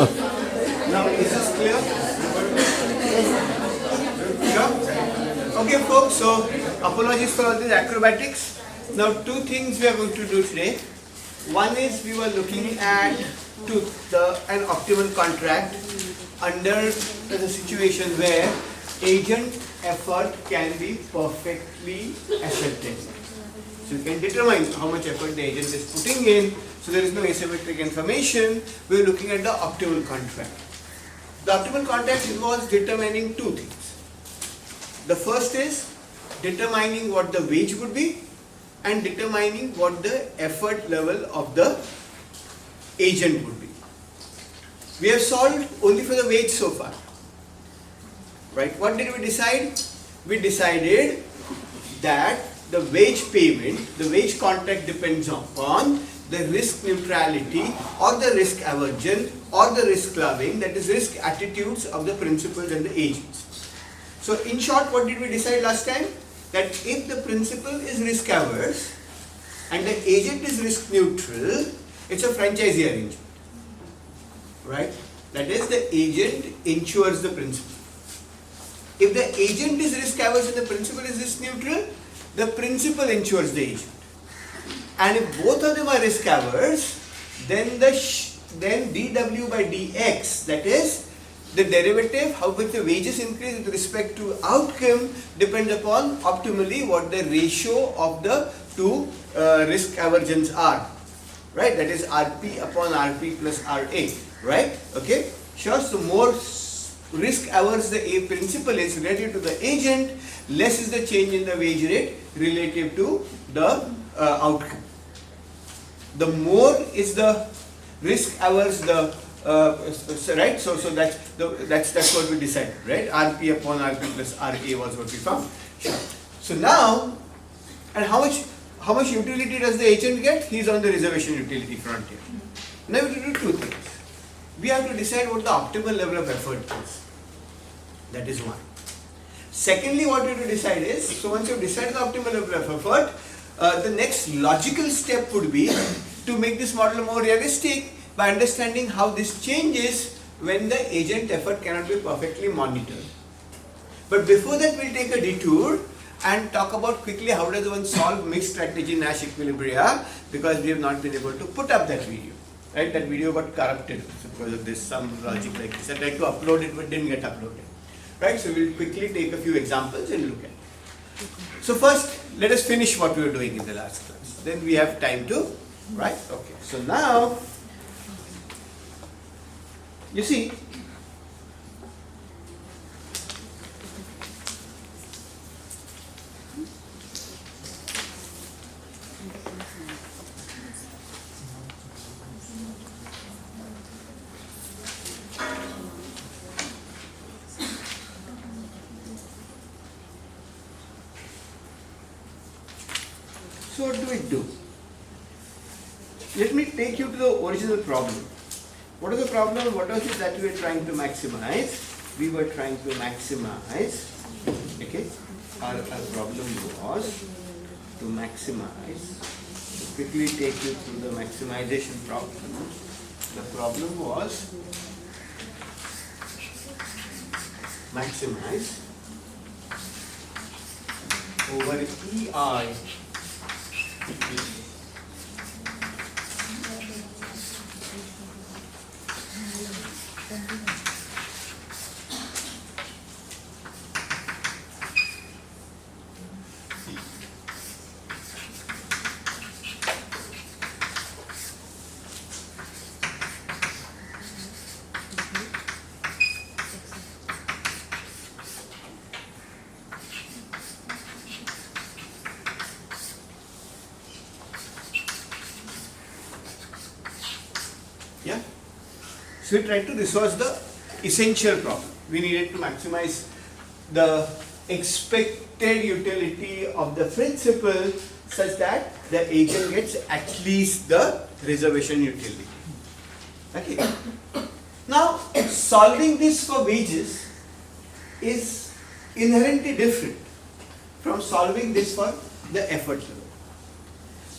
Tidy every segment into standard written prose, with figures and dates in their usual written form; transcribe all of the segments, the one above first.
Now, is this clear? Sure? Okay, folks, so apologies for all these acrobatics. Now, two things we are going to do today. One is we were looking at an optimal contract under the situation where agent effort can be perfectly ascertained. So you can determine how much effort the agent is putting in, so there is no asymmetric information. We are looking at the optimal contract. The optimal contract involves determining two things. The first is determining what the wage would be and determining what the effort level of the agent would be. We have solved only for the wage so far. Right? What did we decide? We decided that the wage payment, the wage contract depends upon the risk neutrality or the risk aversion or the risk clubbing, that is risk attitudes of the principals and the agents. So in short, what did we decide last time? That if the principal is risk averse and the agent is risk neutral, it's a franchisee arrangement. Right? That is, the agent insures the principal. If the agent is risk averse and the principal is risk neutral, the principal insures the agent. And if both of them are risk averse, then dw by dx, that is the derivative, how much the wages increase with respect to outcome, depends upon optimally what the ratio of the two risk aversions are. Right? That is Rp upon Rp plus Ra. Right? Okay? Sure. So more risk averse the A principal is relative to the agent, less is the change in the wage rate relative to the outcome. The more is the risk averse the right. So that's what we decided. Right? Rp upon Rp plus Ra was what we found. Sure. So now, and how much utility does the agent get? He is on the reservation utility front here. Now we have to do two things. We have to decide what the optimal level of effort is. That is one. Secondly, what we have to decide is, so once you have decided the optimal level of effort, the next logical step would be to make this model more realistic by understanding how this changes when the agent effort cannot be perfectly monitored. But before that, we'll take a detour and talk about quickly how does one solve mixed strategy Nash equilibria, because we have not been able to put up that video. Right? That video got corrupted because of this, some logic like this. I tried to upload it but didn't get uploaded. Right? So we'll quickly take a few examples and look at it. So first, let us finish what we were doing in the last class. Then we have time to, right? Okay. So now, you see, so what do we do? Let me take you to the original problem. What is the problem? What was it that we were trying to maximize? We were trying to maximize, okay, our problem was to maximize, to quickly take you through the maximization problem. The problem was maximize over EI. Yeah. So we tried to, this was the essential problem. We needed to maximize the expected utility of the principal such that the agent gets at least the reservation utility. Okay. Now, solving this for wages is inherently different from solving this for the effort level.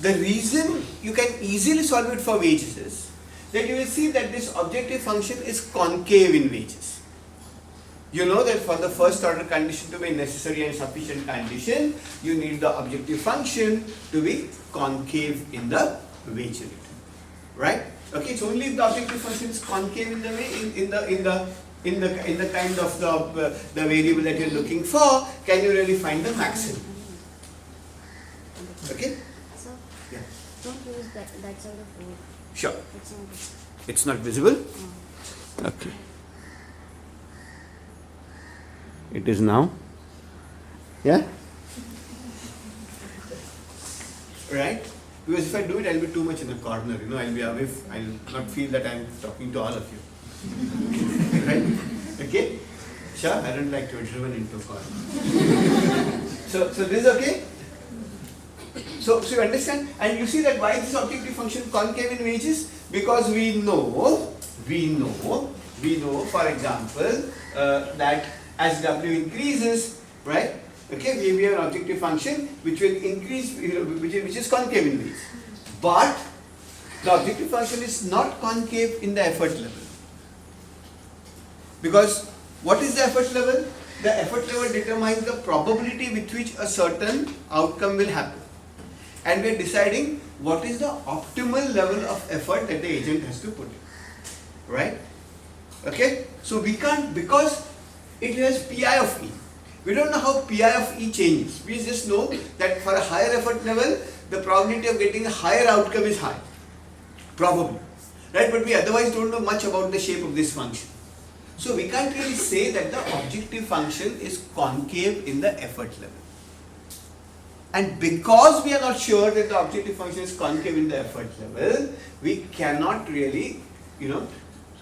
The reason you can easily solve it for wages is that you will see that this objective function is concave in wages. You know that for the first order condition to be necessary and sufficient condition, you need the objective function to be concave in the wage rate, right? Okay, it's only if the objective function is concave in the way in the kind of the variable that you're looking for, can you really find the maximum? Okay? So, Yeah. don't use that sort of word. Sure. It's not good. It's not visible? No. Okay. It is now? Yeah? Right? Because if I do it, I'll be too much in the corner, I'll be away, I'll not feel that I'm talking to all of you. Right? Okay? Sure, I don't like to be driven into a corner. So this is okay? So you understand? And you see that why this objective function concave in wages? Because we know, for example, that as W increases, right? Okay, we have an objective function which will increase, which is concave in wages. But the objective function is not concave in the effort level. Because what is the effort level? The effort level determines the probability with which a certain outcome will happen. And we are deciding what is the optimal level of effort that the agent has to put in. Right? Okay? So we can't, because it has Pi of E. We don't know how Pi of E changes. We just know that for a higher effort level, the probability of getting a higher outcome is high. Probably. Right? But we otherwise don't know much about the shape of this function. So we can't really say that the objective function is concave in the effort level. And because we are not sure that the objective function is concave in the effort level, we cannot really,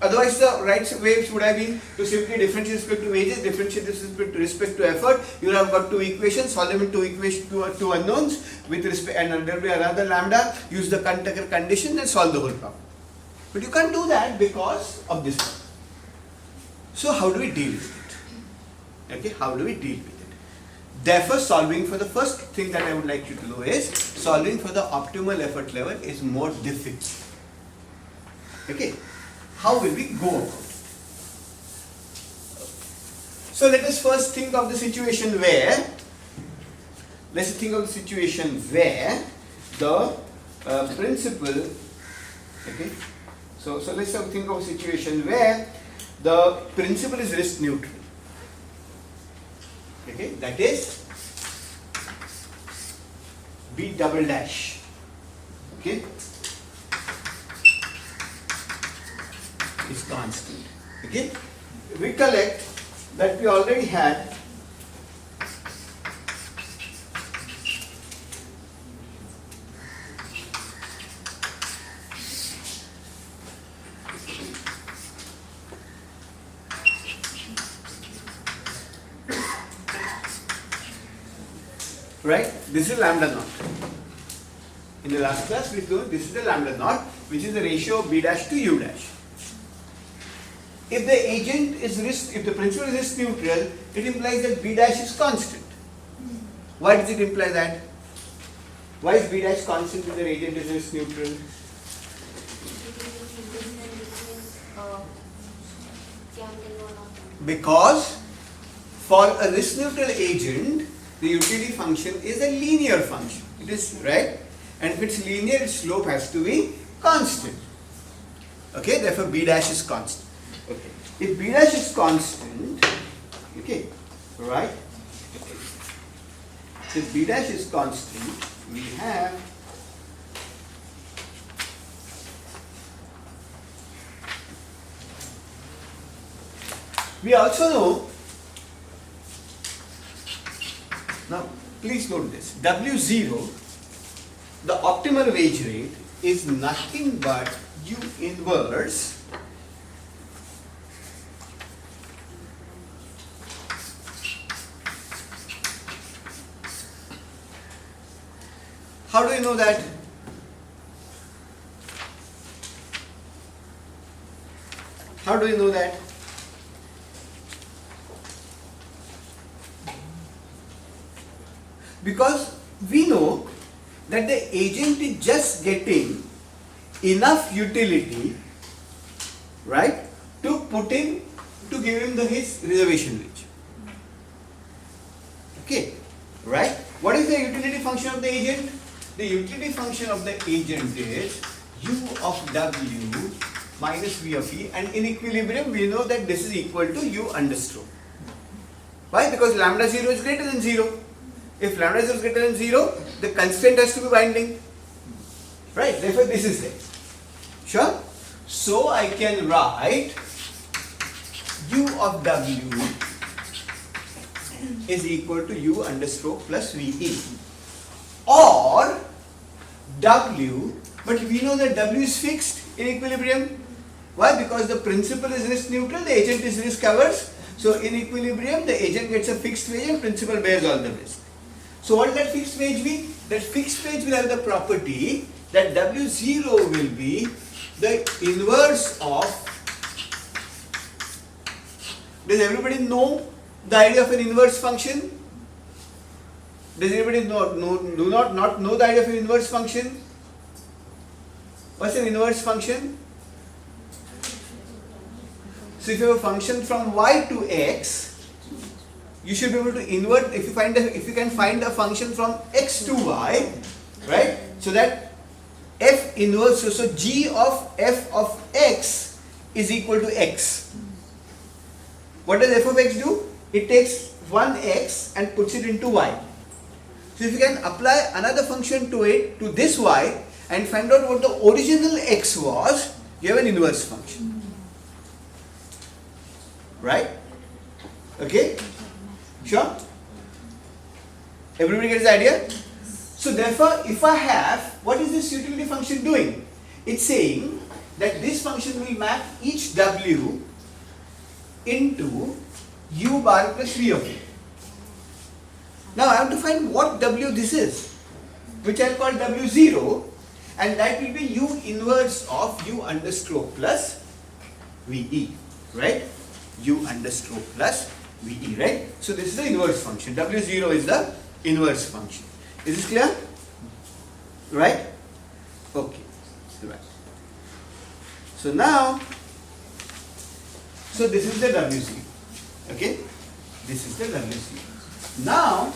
otherwise the right waves would have been to simply differentiate with respect to wages, differentiate with respect to effort. You will have got two equations, solve them in two unknowns with respect, and there will be another lambda, use the Tucker condition and solve the whole problem. But you can't do that because of this one. So how do we deal with it? Okay, how do we deal with it? Therefore, solving for the first thing that I would like you to know is, solving for the optimal effort level is more difficult. Okay, how will we go about it? So let us first think of the situation where, the principle, okay, so let's think of a situation where the principle is risk neutral. Okay, that is B double dash. Okay, is constant. Okay, recollect that we already had right? This is lambda naught. In the last class we told this is the lambda naught, which is the ratio of B dash to U dash. If the agent is if the principal is risk neutral, it implies that B dash is constant. Why does it imply that? Why is B dash constant if the agent is risk neutral? Because for a risk neutral agent, the utility function is a linear function. It is right, and if it's linear, its slope has to be constant. Okay, therefore B dash is constant. Okay, if B dash is constant, okay, right? Okay. So if B dash is constant, we have we also know. Now, please note this, W0, the optimal wage rate, is nothing but U inverse how do you know that? How do you know that? Because we know that the agent is just getting enough utility right, to put in, to give him his reservation wage. Okay, right? What is the utility function of the agent? The utility function of the agent is u of w minus v of e, and in equilibrium we know that this is equal to u understroke. Why? Because lambda 0 is greater than 0. If lambda 0 is greater than 0, the constraint has to be binding. Right? Therefore this is there. Sure? So I can write u of w is equal to u understroke plus VE, or W, but we know that W is fixed in equilibrium. Why? Because the principal is risk neutral, the agent is risk averse. So in equilibrium, the agent gets a fixed wage and principal bears all the risk. So what will that fixed wage be? That fixed wage will have the property that W0 will be the inverse of. Does everybody know the idea of an inverse function? Does anybody not know the idea of an inverse function? What's an inverse function? So if you have a function from y to x, you should be able to invert. If you can find a function from x to y, right? So that f inverse, so g of f of x is equal to x. What does f of x do? It takes one x and puts it into y. So if you can apply another function to it, to this y, and find out what the original x was, you have an inverse function. Right? Okay? Sure? Everybody gets the idea? So therefore, if I have, what is this utility function doing? It's saying that this function will map each w into u bar plus v of it. Now I have to find what w this is, which I'll call w0, and that will be u inverse of u understroke plus ve, right? U understroke plus ve, right? So this is the inverse function. W0 is the inverse function. Is this clear? Right? Okay. Right. So now, so this is the W0. Okay? This is the W0. Now,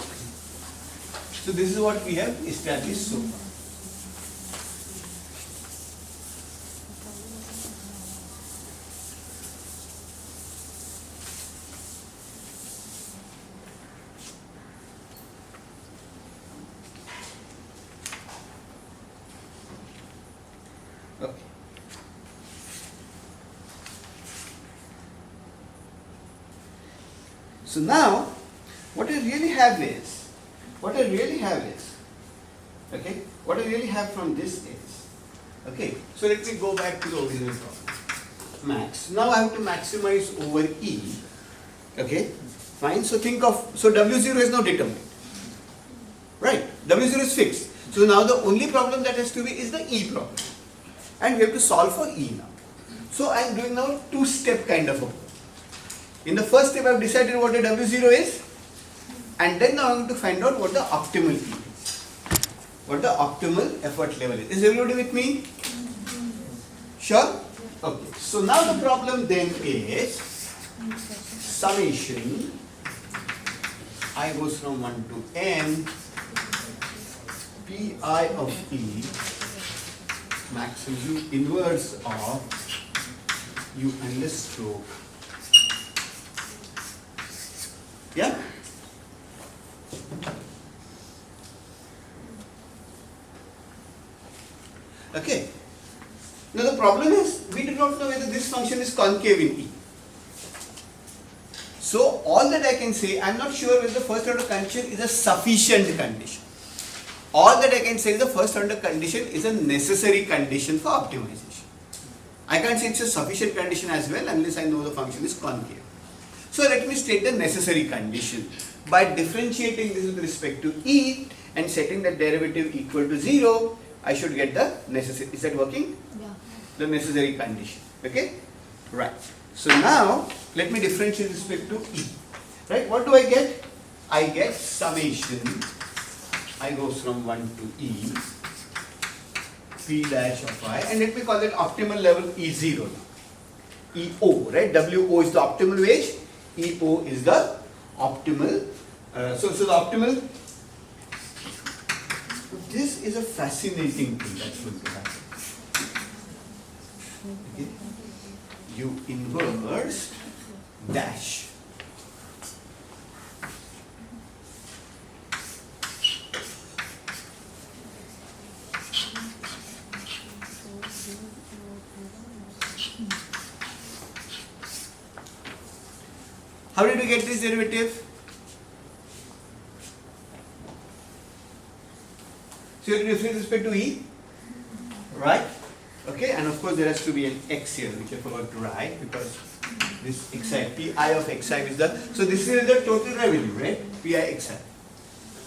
so this is what we have established so far. Okay. So now, what I really have is, okay, what I really have from this is, okay, so let me go back to the original problem. Max. Now I have to maximize over E, okay, fine. So think of, so W0 is now determined, right? W0 is fixed. So now the only problem that has to be is the E problem. And we have to solve for E now. So I am doing now two-step kind of a problem. In the first step I have decided what the W0 is, and then now I am going to find out what the optimal E is. What the optimal effort level is. Is everybody with me? Sure? Okay. So now the problem then is summation I goes from 1 to n pi of E maximum u inverse of u understroke. Yeah? Okay. Now the problem is we do not know whether this function is concave in E. So all that I can say, I am not sure whether the first order condition is a sufficient condition. All that I can say is the first order condition is a necessary condition for optimization. I can't say it's a sufficient condition as well unless I know the function is concave. So let me state the necessary condition. By differentiating this with respect to E and setting the derivative equal to 0, I should get the necessary. Is that working? Yeah. The necessary condition. Okay? Right. So now let me differentiate with respect to E. Right? What do I get? I get summation. I goes from 1 to E p dash of I, and let me call that optimal level E0 now. EO, right? WO is the optimal wage, EO is the optimal. So the optimal. This is a fascinating thing that's going to happen. Okay. You inverse dash. How did we get this derivative? So you have to with respect to E, right? Okay, and of course there has to be an X here, which I forgot to write because this Xi, Pi of Xi is the, so this is the total revenue, right? Pi Xi.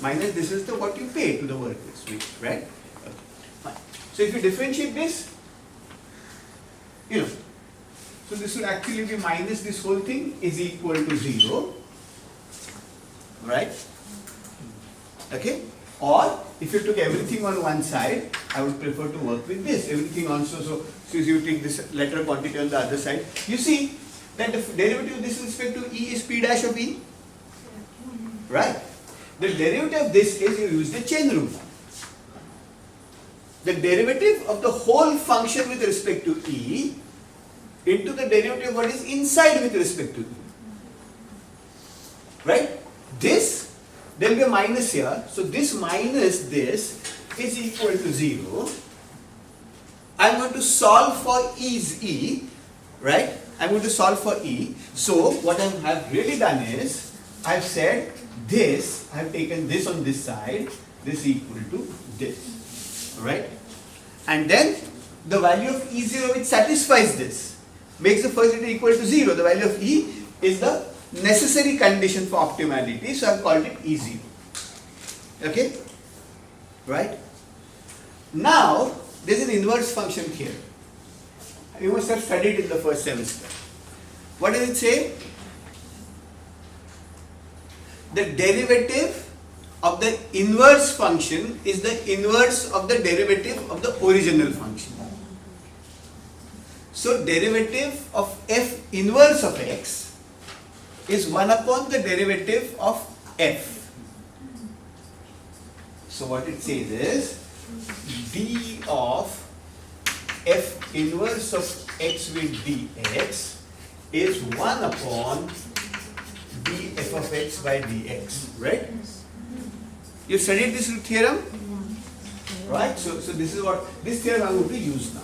Minus this is the what you pay to the workers, right? Okay, fine. So if you differentiate this, you know, so this will actually be minus this whole thing is equal to 0, right? Okay? Or if you took everything on one side, I would prefer to work with this. Everything also, so if you take this letter quantity on the other side, you see that the derivative of this with respect to E is P dash of E, right? The derivative of this is you use the chain rule. The derivative of the whole function with respect to E into the derivative of what is inside with respect to E. Right? This, there will be a minus here. So this minus this is equal to 0. I am going to solve for E's E. Right? I am going to solve for E. So what I have really done is, I have said this, I have taken this on this side, this equal to this. Alright? And then the value of E0 which satisfies this makes the first derivative equal to 0. The value of E is the necessary condition for optimality, so I have called it E0. Okay? Right? Now, there is an inverse function here. You must have studied in the first semester. What does it say? The derivative of the inverse function is the inverse of the derivative of the original function. So derivative of f inverse of x is 1 upon the derivative of f. So what it says is d of f inverse of x with dx is 1 upon df of x by dx, right? You studied this theorem, right? So this is what, this theorem I am going to use now.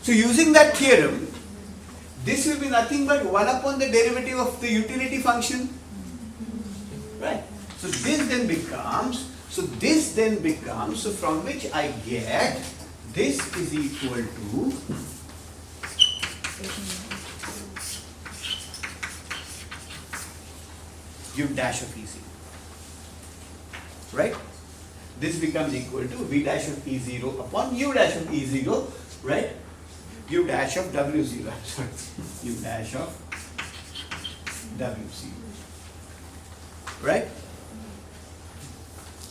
So using that theorem, this will be nothing but 1 upon the derivative of the utility function, right? So this then becomes, so from which I get this is equal to u dash of E0, right? This becomes equal to v dash of E0 upon u dash of E0, right? U dash of W0, I'm sorry, u dash of W0, right?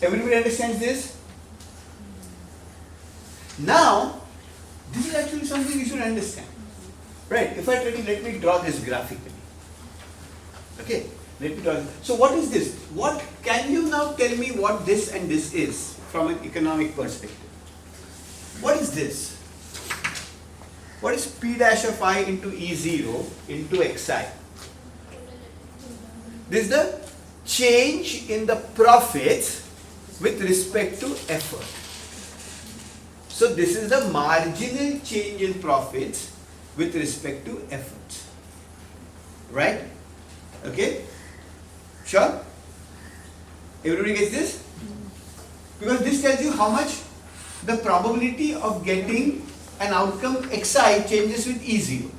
Everybody understands this? Now, this is actually something you should understand, right? If I tell you, let me draw this graphically, okay? Let me draw this. So what is this? What, can you now tell me what this and this is from an economic perspective? What is this? What is P dash of I into E0 into Xi? This is the change in the profits with respect to effort. So this is the marginal change in profits with respect to efforts. Right? Okay? Sure? Everybody gets this? Because this tells you how much the probability of getting an outcome Xi changes with E0.